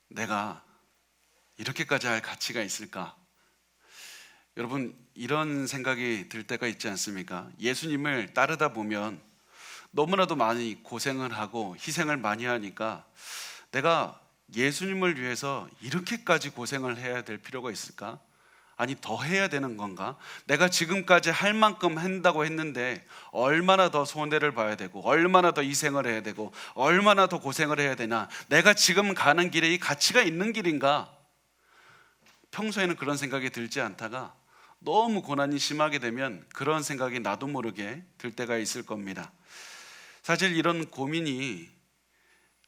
내가 이렇게까지 할 가치가 있을까? 여러분, 이런 생각이 들 때가 있지 않습니까? 예수님을 따르다 보면 너무나도 많이 고생을 하고 희생을 많이 하니까 내가 예수님을 위해서 이렇게까지 고생을 해야 될 필요가 있을까? 아니, 더 해야 되는 건가? 내가 지금까지 할 만큼 한다고 했는데 얼마나 더 손해를 봐야 되고 얼마나 더 희생을 해야 되고 얼마나 더 고생을 해야 되나? 내가 지금 가는 길에 이 가치가 있는 길인가? 평소에는 그런 생각이 들지 않다가 너무 고난이 심하게 되면 그런 생각이 나도 모르게 들 때가 있을 겁니다. 사실 이런 고민이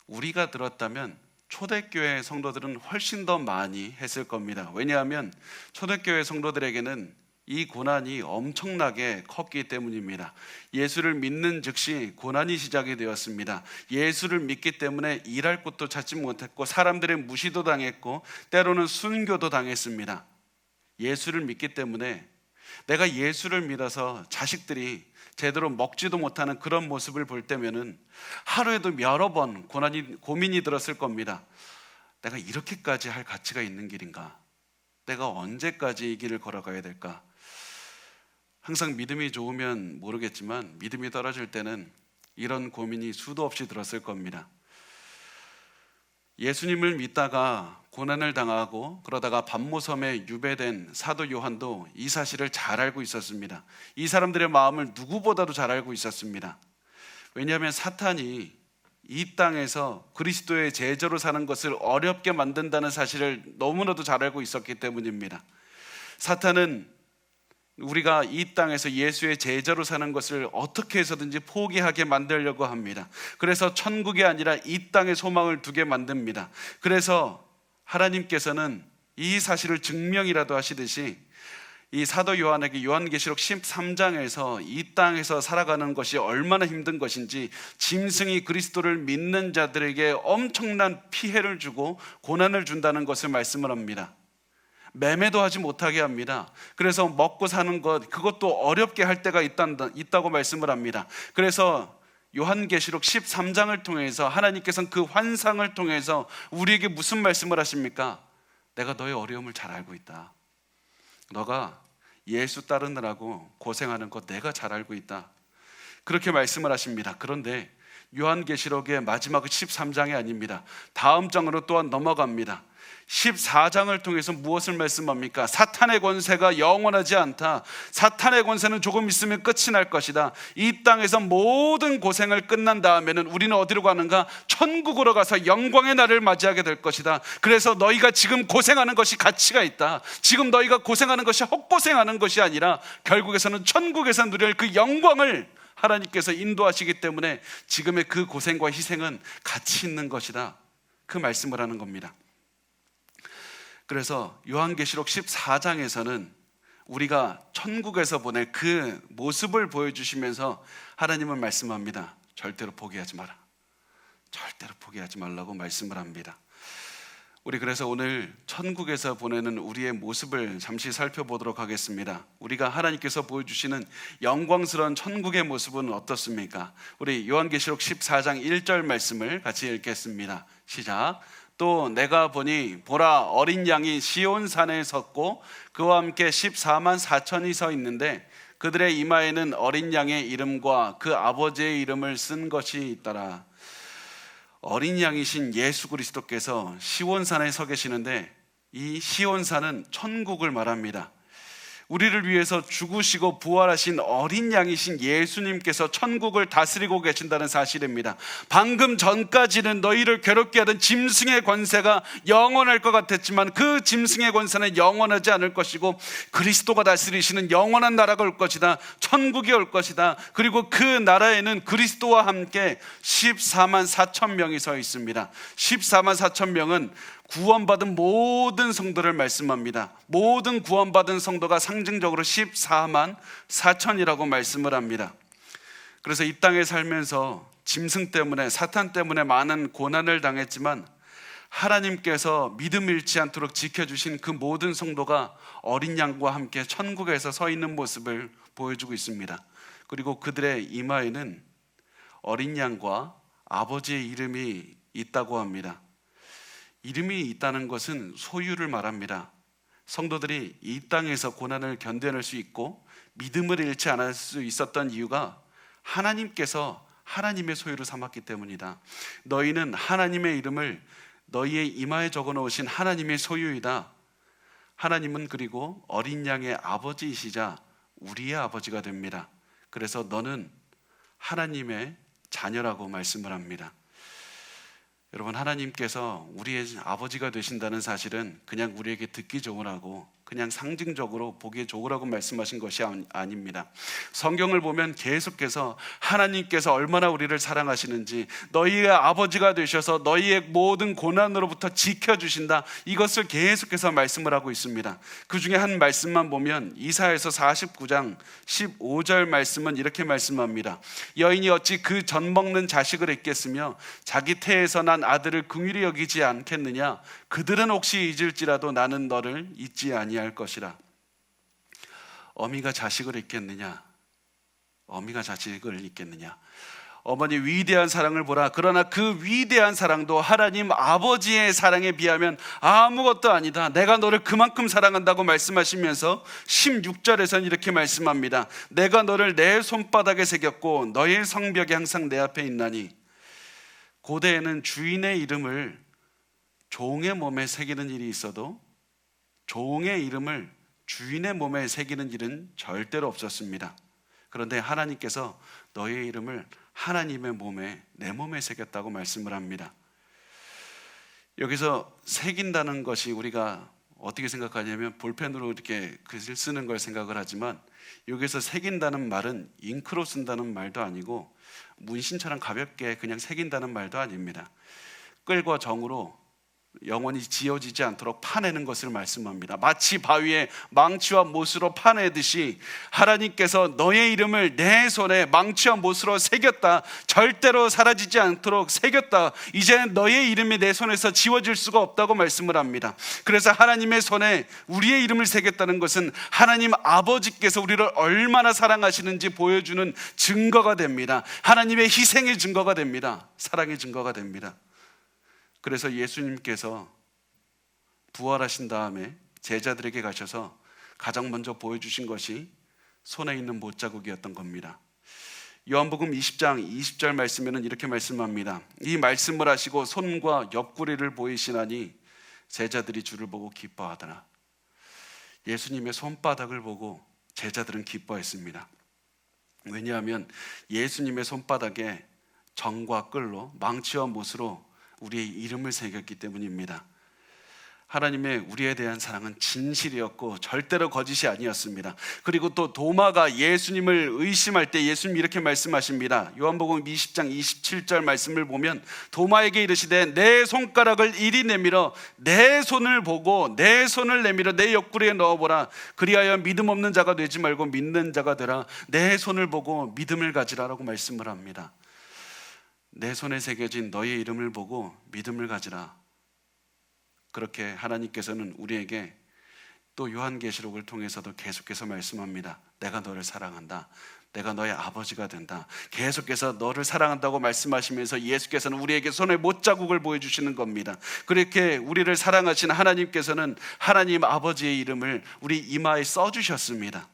우리가 들었다면 초대교회 성도들은 훨씬 더 많이 했을 겁니다. 왜냐하면 초대교회 성도들에게는 이 고난이 엄청나게 컸기 때문입니다. 예수를 믿는 즉시 고난이 시작이 되었습니다. 예수를 믿기 때문에 일할 곳도 찾지 못했고 사람들의 무시도 당했고 때로는 순교도 당했습니다. 예수를 믿기 때문에 내가 예수를 믿어서 자식들이 제대로 먹지도 못하는 그런 모습을 볼 때면은 하루에도 여러 번 고민이 들었을 겁니다. 내가 이렇게까지 할 가치가 있는 길인가? 내가 언제까지 이 길을 걸어가야 될까? 항상 믿음이 좋으면 모르겠지만 믿음이 떨어질 때는 이런 고민이 수도 없이 들었을 겁니다. 예수님을 믿다가 고난을 당하고 그러다가 밤모섬에 유배된 사도 요한도 이 사실을 잘 알고 있었습니다. 이 사람들의 마음을 누구보다도 잘 알고 있었습니다. 왜냐하면 사탄이 이 땅에서 그리스도의 제자로 사는 것을 어렵게 만든다는 사실을 너무나도 잘 알고 있었기 때문입니다. 사탄은 우리가 이 땅에서 예수의 제자로 사는 것을 어떻게 해서든지 포기하게 만들려고 합니다. 그래서 천국이 아니라 이 땅에 소망을 두게 만듭니다. 그래서 하나님께서는 이 사실을 증명이라도 하시듯이 이 사도 요한에게 요한계시록 13장에서 이 땅에서 살아가는 것이 얼마나 힘든 것인지, 짐승이 그리스도를 믿는 자들에게 엄청난 피해를 주고 고난을 준다는 것을 말씀을 합니다. 매매도 하지 못하게 합니다. 그래서 먹고 사는 것, 그것도 어렵게 할 때가 있다고 말씀을 합니다. 그래서 요한계시록 13장을 통해서 하나님께서는 그 환상을 통해서 우리에게 무슨 말씀을 하십니까? 내가 너의 어려움을 잘 알고 있다. 너가 예수 따르느라고 고생하는 것 내가 잘 알고 있다. 그렇게 말씀을 하십니다. 그런데 요한계시록의 마지막 13장이 아닙니다. 다음 장으로 또한 넘어갑니다. 14장을 통해서 무엇을 말씀합니까? 사탄의 권세가 영원하지 않다. 사탄의 권세는 조금 있으면 끝이 날 것이다. 이 땅에서 모든 고생을 끝난 다음에는 우리는 어디로 가는가? 천국으로 가서 영광의 날을 맞이하게 될 것이다. 그래서 너희가 지금 고생하는 것이 가치가 있다. 지금 너희가 고생하는 것이 헛고생하는 것이 아니라 결국에서는 천국에서 누릴 그 영광을 하나님께서 인도하시기 때문에 지금의 그 고생과 희생은 가치 있는 것이다. 그 말씀을 하는 겁니다. 그래서 요한계시록 14장에서는 우리가 천국에서 보낼 그 모습을 보여주시면서 하나님은 말씀합니다. 절대로 포기하지 마라. 절대로 포기하지 말라고 말씀을 합니다. 우리 그래서 오늘 천국에서 보내는 우리의 모습을 잠시 살펴보도록 하겠습니다. 우리가 하나님께서 보여주시는 영광스러운 천국의 모습은 어떻습니까? 우리 요한계시록 14장 1절 말씀을 같이 읽겠습니다. 시작. 또 내가 보니 보라, 어린 양이 시온산에 섰고 그와 함께 14만 4천이 서 있는데 그들의 이마에는 어린 양의 이름과 그 아버지의 이름을 쓴 것이 있더라. 어린 양이신 예수 그리스도께서 시온산에 서 계시는데 이 시온산은 천국을 말합니다. 우리를 위해서 죽으시고 부활하신 어린 양이신 예수님께서 천국을 다스리고 계신다는 사실입니다. 방금 전까지는 너희를 괴롭게 하던 짐승의 권세가 영원할 것 같았지만 그 짐승의 권세는 영원하지 않을 것이고 그리스도가 다스리시는 영원한 나라가 올 것이다. 천국이 올 것이다. 그리고 그 나라에는 그리스도와 함께 14만 4천 명이 서 있습니다. 14만 4천 명은 구원받은 모든 성도를 말씀합니다. 모든 구원받은 성도가 상징적으로 14만 4천이라고 말씀을 합니다. 그래서 이 땅에 살면서 짐승 때문에, 사탄 때문에 많은 고난을 당했지만 하나님께서 믿음 잃지 않도록 지켜주신 그 모든 성도가 어린 양과 함께 천국에서 서 있는 모습을 보여주고 있습니다. 그리고 그들의 이마에는 어린 양과 아버지의 이름이 있다고 합니다. 이름이 있다는 것은 소유를 말합니다. 성도들이 이 땅에서 고난을 견뎌낼 수 있고 믿음을 잃지 않을 수 있었던 이유가 하나님께서 하나님의 소유를 삼았기 때문이다. 너희는 하나님의 이름을 너희의 이마에 적어 놓으신 하나님의 소유이다. 하나님은 그리고 어린 양의 아버지이시자 우리의 아버지가 됩니다. 그래서 너는 하나님의 자녀라고 말씀을 합니다. 여러분, 하나님께서 우리의 아버지가 되신다는 사실은 그냥 우리에게 듣기 좋으라고, 그냥 상징적으로 보기에 좋으라고 말씀하신 것이 아닙니다. 성경을 보면 계속해서 하나님께서 얼마나 우리를 사랑하시는지, 너희의 아버지가 되셔서 너희의 모든 고난으로부터 지켜주신다, 이것을 계속해서 말씀을 하고 있습니다. 그 중에 한 말씀만 보면 이사야서 49장 15절 말씀은 이렇게 말씀합니다. 여인이 어찌 그 젖 먹는 자식을 잊겠으며 자기 태에서 난 아들을 긍휼히 여기지 않겠느냐. 그들은 혹시 잊을지라도 나는 너를 잊지 아니할 것이라. 어미가 자식을 잊겠느냐? 어미가 자식을 잊겠느냐? 어머니 위대한 사랑을 보라. 그러나 그 위대한 사랑도 하나님 아버지의 사랑에 비하면 아무것도 아니다. 내가 너를 그만큼 사랑한다고 말씀하시면서 16절에서는 이렇게 말씀합니다. 내가 너를 내 손바닥에 새겼고 너의 성벽이 항상 내 앞에 있나니. 고대에는 주인의 이름을 종의 몸에 새기는 일이 있어도 종의 이름을 주인의 몸에 새기는 일은 절대로 없었습니다. 그런데 하나님께서 너의 이름을 하나님의 몸에, 내 몸에 새겼다고 말씀을 합니다. 여기서 새긴다는 것이 우리가 어떻게 생각하냐면 볼펜으로 이렇게 글을 쓰는 걸 생각을 하지만, 여기서 새긴다는 말은 잉크로 쓴다는 말도 아니고 문신처럼 가볍게 그냥 새긴다는 말도 아닙니다. 끌과 정으로 영원히 지워지지 않도록 파내는 것을 말씀합니다. 마치 바위에 망치와 못으로 파내듯이 하나님께서 너의 이름을 내 손에 망치와 못으로 새겼다. 절대로 사라지지 않도록 새겼다. 이제는 너의 이름이 내 손에서 지워질 수가 없다고 말씀을 합니다. 그래서 하나님의 손에 우리의 이름을 새겼다는 것은 하나님 아버지께서 우리를 얼마나 사랑하시는지 보여주는 증거가 됩니다. 하나님의 희생의 증거가 됩니다. 사랑의 증거가 됩니다. 그래서 예수님께서 부활하신 다음에 제자들에게 가셔서 가장 먼저 보여주신 것이 손에 있는 못자국이었던 겁니다. 요한복음 20장 20절 말씀에는 이렇게 말씀합니다. 이 말씀을 하시고 손과 옆구리를 보이시나니 제자들이 주를 보고 기뻐하더라. 예수님의 손바닥을 보고 제자들은 기뻐했습니다. 왜냐하면 예수님의 손바닥에 정과 끌로 망치와 못으로 우리의 이름을 새겼기 때문입니다. 하나님의 우리에 대한 사랑은 진실이었고 절대로 거짓이 아니었습니다. 그리고 또 도마가 예수님을 의심할 때 예수님이 이렇게 말씀하십니다. 요한복음 20장 27절 말씀을 보면 도마에게 이르시되 내 손가락을 이리 내밀어 내 손을 보고 내 손을 내밀어 내 옆구리에 넣어보라. 그리하여 믿음 없는 자가 되지 말고 믿는 자가 되라. 내 손을 보고 믿음을 가지라라고 말씀을 합니다. 내 손에 새겨진 너의 이름을 보고 믿음을 가지라. 그렇게 하나님께서는 우리에게 또 요한계시록을 통해서도 계속해서 말씀합니다. 내가 너를 사랑한다. 내가 너의 아버지가 된다. 계속해서 너를 사랑한다고 말씀하시면서 예수께서는 우리에게 손에 못자국을 보여주시는 겁니다. 그렇게 우리를 사랑하신 하나님께서는 하나님 아버지의 이름을 우리 이마에 써주셨습니다.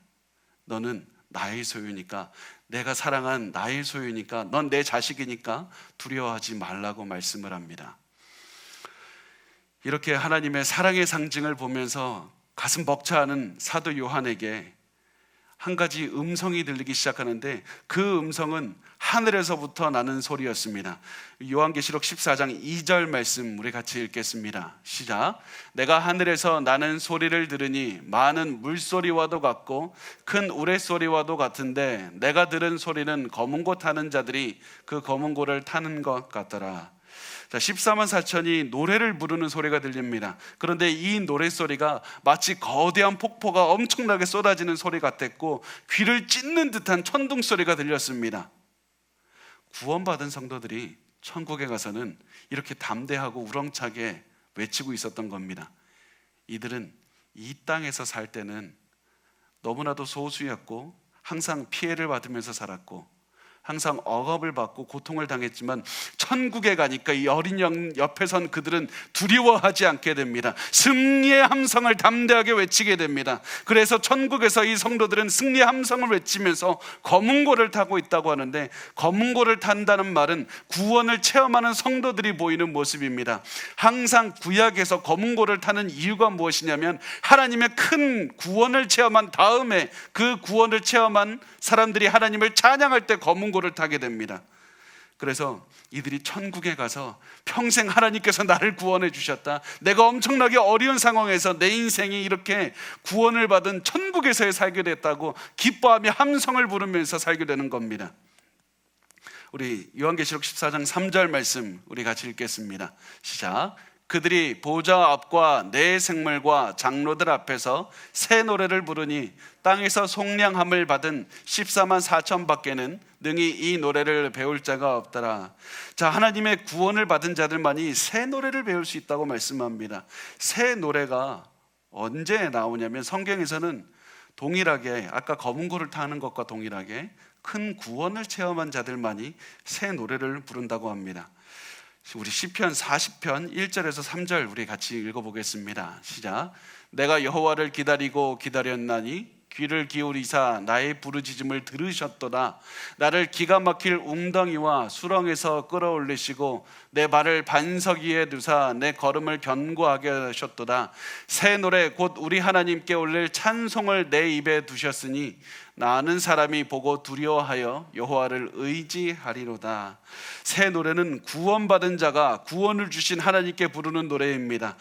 너는 나의 소유니까, 내가 사랑한 나의 소유니까, 넌 내 자식이니까 두려워하지 말라고 말씀을 합니다. 이렇게 하나님의 사랑의 상징을 보면서 가슴 벅차하는 사도 요한에게 한 가지 음성이 들리기 시작하는데, 그 음성은 하늘에서부터 나는 소리였습니다. 요한계시록 14장 2절 말씀 우리 같이 읽겠습니다. 시작. 내가 하늘에서 나는 소리를 들으니 많은 물소리와도 같고 큰 우레소리와도 같은데 내가 들은 소리는 검은 고 타는 자들이 그 검은 고를 타는 것 같더라. 14만 4천이 노래를 부르는 소리가 들립니다. 그런데 이 노래소리가 마치 거대한 폭포가 엄청나게 쏟아지는 소리 같았고 귀를 찢는 듯한 천둥소리가 들렸습니다. 구원받은 성도들이 천국에 가서는 이렇게 담대하고 우렁차게 외치고 있었던 겁니다. 이들은 이 땅에서 살 때는 너무나도 소수였고 항상 피해를 받으면서 살았고, 항상 억압을 받고 고통을 당했지만 천국에 가니까 이 어린 양 옆에 선 그들은 두려워하지 않게 됩니다. 승리의 함성을 담대하게 외치게 됩니다. 그래서 천국에서 이 성도들은 승리의 함성을 외치면서 검은고를 타고 있다고 하는데, 검은고를 탄다는 말은 구원을 체험하는 성도들이 보이는 모습입니다. 항상 구약에서 검은고를 타는 이유가 무엇이냐면, 하나님의 큰 구원을 체험한 다음에 그 구원을 체험한 사람들이 하나님을 찬양할 때 검은고를 타게 됩니다. 그래서 이들이 천국에 가서 평생 하나님께서 나를 구원해 주셨다, 내가 엄청나게 어려운 상황에서 내 인생이 이렇게 구원을 받은 천국에서의 살게 됐다고 기뻐하며 함성을 부르면서 살게 되는 겁니다. 우리 요한계시록 14장 3절 말씀 우리 같이 읽겠습니다. 시작. 그들이 보좌 앞과 내 생물과 장로들 앞에서 새 노래를 부르니 땅에서 속량함을 받은 14만 4천 밖에는 능히 이 노래를 배울 자가 없더라. 자, 하나님의 구원을 받은 자들만이 새 노래를 배울 수 있다고 말씀합니다. 새 노래가 언제 나오냐면, 성경에서는 동일하게 아까 검은고를 타는 것과 동일하게 큰 구원을 체험한 자들만이 새 노래를 부른다고 합니다. 우리 시편 40편 1절에서 3절 우리 같이 읽어보겠습니다. 시작. 내가 여호와를 기다리고 기다렸나니 귀를 기울이사 나의 부르짖음을 들으셨도다. 나를 기가 막힐 웅덩이와 수렁에서 끌어올리시고 내 발을 반석 위에 두사 내 걸음을 견고하게 하셨도다. 새 노래 곧 우리 하나님께 올릴 찬송을 내 입에 두셨으니 나는 사람이 보고 두려워하여 여호와를 의지하리로다. 새 노래는 구원받은 자가 구원을 주신 하나님께 부르는 노래입니다.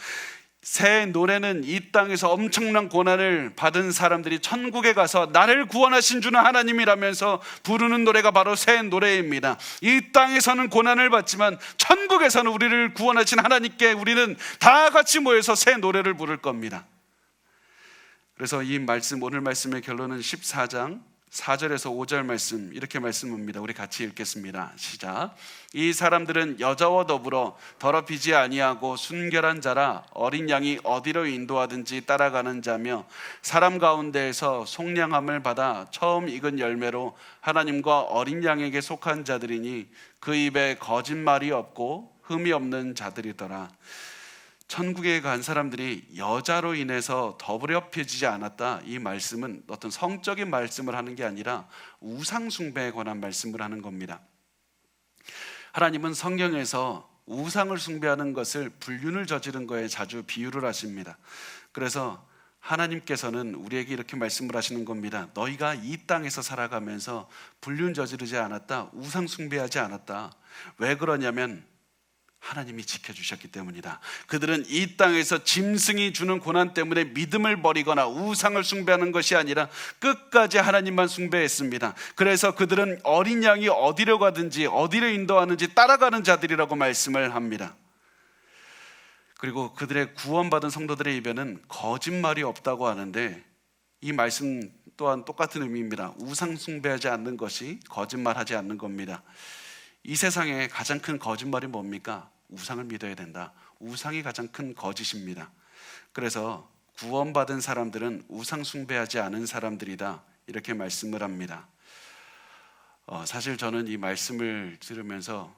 새 노래는 이 땅에서 엄청난 고난을 받은 사람들이 천국에 가서 나를 구원하신 주는 하나님이라면서 부르는 노래가 바로 새 노래입니다. 이 땅에서는 고난을 받지만 천국에서는 우리를 구원하신 하나님께 우리는 다 같이 모여서 새 노래를 부를 겁니다. 그래서 이 말씀, 오늘 말씀의 결론은 14장 4절에서 5절 말씀 이렇게 말씀합니다. 우리 같이 읽겠습니다. 시작. 이 사람들은 여자와 더불어 더럽히지 아니하고 순결한 자라 어린 양이 어디로 인도하든지 따라가는 자며 사람 가운데에서 속량함을 받아 처음 익은 열매로 하나님과 어린 양에게 속한 자들이니 그 입에 거짓말이 없고 흠이 없는 자들이더라. 천국에 간 사람들이 여자로 인해서 더럽혀지지 않았다. 이 말씀은 어떤 성적인 말씀을 하는 게 아니라 우상 숭배에 관한 말씀을 하는 겁니다. 하나님은 성경에서 우상을 숭배하는 것을 불륜을 저지른 거에 자주 비유를 하십니다. 그래서 하나님께서는 우리에게 이렇게 말씀을 하시는 겁니다. 너희가 이 땅에서 살아가면서 불륜 저지르지 않았다, 우상 숭배하지 않았다. 왜 그러냐면 하나님이 지켜주셨기 때문이다. 그들은 이 땅에서 짐승이 주는 고난 때문에 믿음을 버리거나 우상을 숭배하는 것이 아니라 끝까지 하나님만 숭배했습니다. 그래서 그들은 어린 양이 어디로 가든지 어디로 인도하는지 따라가는 자들이라고 말씀을 합니다. 그리고 그들의 구원받은 성도들의 입에는 거짓말이 없다고 하는데, 이 말씀 또한 똑같은 의미입니다. 우상 숭배하지 않는 것이 거짓말하지 않는 겁니다. 이 세상에 가장 큰 거짓말이 뭡니까? 우상을 믿어야 된다. 우상이 가장 큰 거짓입니다. 그래서 구원받은 사람들은 우상 숭배하지 않은 사람들이다, 이렇게 말씀을 합니다. 사실 저는 이 말씀을 들으면서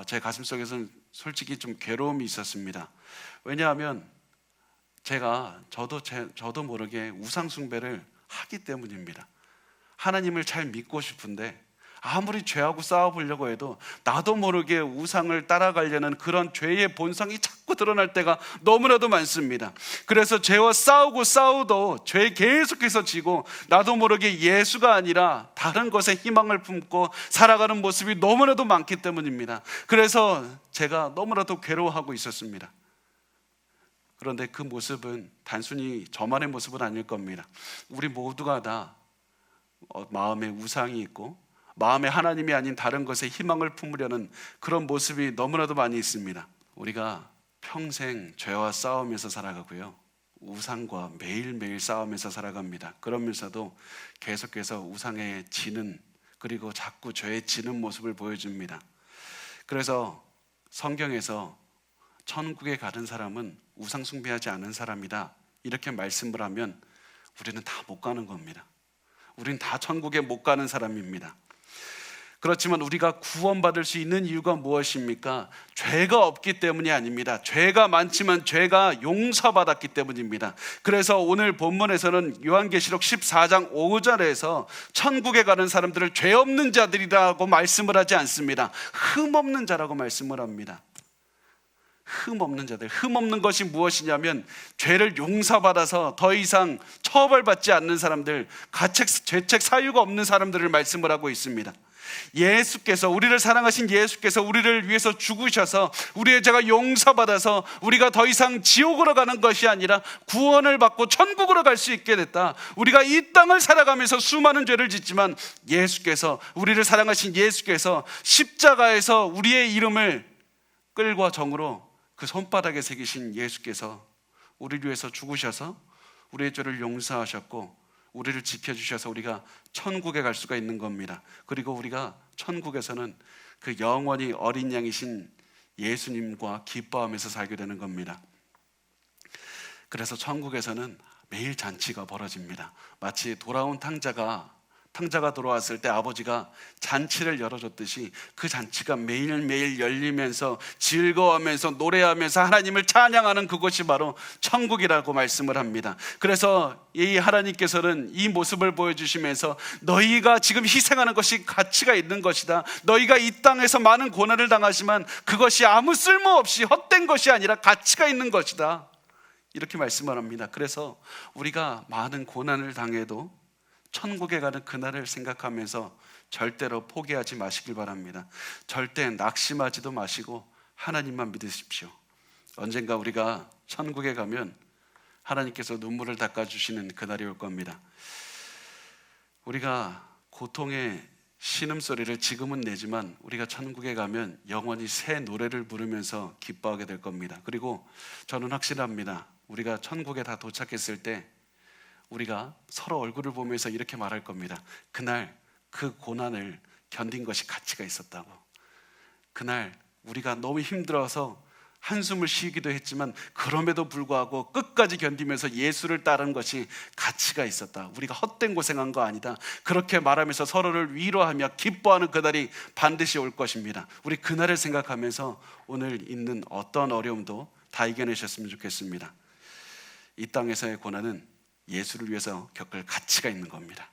제 가슴속에서는 솔직히 좀 괴로움이 있었습니다. 왜냐하면 저도 모르게 우상 숭배를 하기 때문입니다. 하나님을 잘 믿고 싶은데 아무리 죄하고 싸워보려고 해도 나도 모르게 우상을 따라가려는 그런 죄의 본성이 자꾸 드러날 때가 너무나도 많습니다. 그래서 죄와 싸워도 죄 계속해서 지고 나도 모르게 예수가 아니라 다른 것에 희망을 품고 살아가는 모습이 너무나도 많기 때문입니다. 그래서 제가 너무나도 괴로워하고 있었습니다. 그런데 그 모습은 단순히 저만의 모습은 아닐 겁니다. 우리 모두가 다 마음에 우상이 있고 마음에 하나님이 아닌 다른 것에 희망을 품으려는 그런 모습이 너무나도 많이 있습니다. 우리가 평생 죄와 싸우면서 살아가고요, 우상과 매일매일 싸우면서 살아갑니다. 그러면서도 계속해서 우상에 지는, 그리고 자꾸 죄에 지는 모습을 보여줍니다. 그래서 성경에서 천국에 가는 사람은 우상 숭배하지 않은 사람이다, 이렇게 말씀을 하면 우리는 다 못 가는 겁니다. 우리는 다 천국에 못 가는 사람입니다. 그렇지만 우리가 구원받을 수 있는 이유가 무엇입니까? 죄가 없기 때문이 아닙니다. 죄가 많지만 죄가 용서받았기 때문입니다. 그래서 오늘 본문에서는 요한계시록 14장 5절에서 천국에 가는 사람들을 죄 없는 자들이라고 말씀을 하지 않습니다. 흠 없는 자라고 말씀을 합니다. 흠 없는 자들. 흠 없는 것이 무엇이냐면 죄를 용서받아서 더 이상 처벌받지 않는 사람들, 죄책 사유가 없는 사람들을 말씀을 하고 있습니다. 예수께서, 우리를 사랑하신 예수께서 우리를 위해서 죽으셔서 우리의 죄가 용서받아서 우리가 더 이상 지옥으로 가는 것이 아니라 구원을 받고 천국으로 갈 수 있게 됐다. 우리가 이 땅을 살아가면서 수많은 죄를 짓지만 예수께서, 우리를 사랑하신 예수께서 십자가에서 우리의 이름을 끌과 정으로 그 손바닥에 새기신 예수께서 우리를 위해서 죽으셔서 우리의 죄를 용서하셨고 우리를 지켜주셔서 우리가 천국에 갈 수가 있는 겁니다. 그리고 우리가 천국에서는 그 영원히 어린 양이신 예수님과 기뻐하면서 살게 되는 겁니다. 그래서 천국에서는 매일 잔치가 벌어집니다. 마치 돌아온 탕자가 돌아왔을 때 아버지가 잔치를 열어줬듯이 그 잔치가 매일매일 열리면서 즐거워하면서 노래하면서 하나님을 찬양하는 그곳이 바로 천국이라고 말씀을 합니다. 그래서 이 하나님께서는 이 모습을 보여주시면서 너희가 지금 희생하는 것이 가치가 있는 것이다. 너희가 이 땅에서 많은 고난을 당하지만 그것이 아무 쓸모없이 헛된 것이 아니라 가치가 있는 것이다. 이렇게 말씀을 합니다. 그래서 우리가 많은 고난을 당해도 천국에 가는 그날을 생각하면서 절대로 포기하지 마시길 바랍니다. 절대 낙심하지도 마시고 하나님만 믿으십시오. 언젠가 우리가 천국에 가면 하나님께서 눈물을 닦아주시는 그날이 올 겁니다. 우리가 고통의 신음소리를 지금은 내지만 우리가 천국에 가면 영원히 새 노래를 부르면서 기뻐하게 될 겁니다. 그리고 저는 확신합니다. 우리가 천국에 다 도착했을 때 우리가 서로 얼굴을 보면서 이렇게 말할 겁니다. 그날 그 고난을 견딘 것이 가치가 있었다고. 그날 우리가 너무 힘들어서 한숨을 쉬기도 했지만 그럼에도 불구하고 끝까지 견디면서 예수를 따른 것이 가치가 있었다. 우리가 헛된 고생한 거 아니다. 그렇게 말하면서 서로를 위로하며 기뻐하는 그날이 반드시 올 것입니다. 우리 그날을 생각하면서 오늘 있는 어떤 어려움도 다 이겨내셨으면 좋겠습니다. 이 땅에서의 고난은 예수를 위해서 겪을 가치가 있는 겁니다.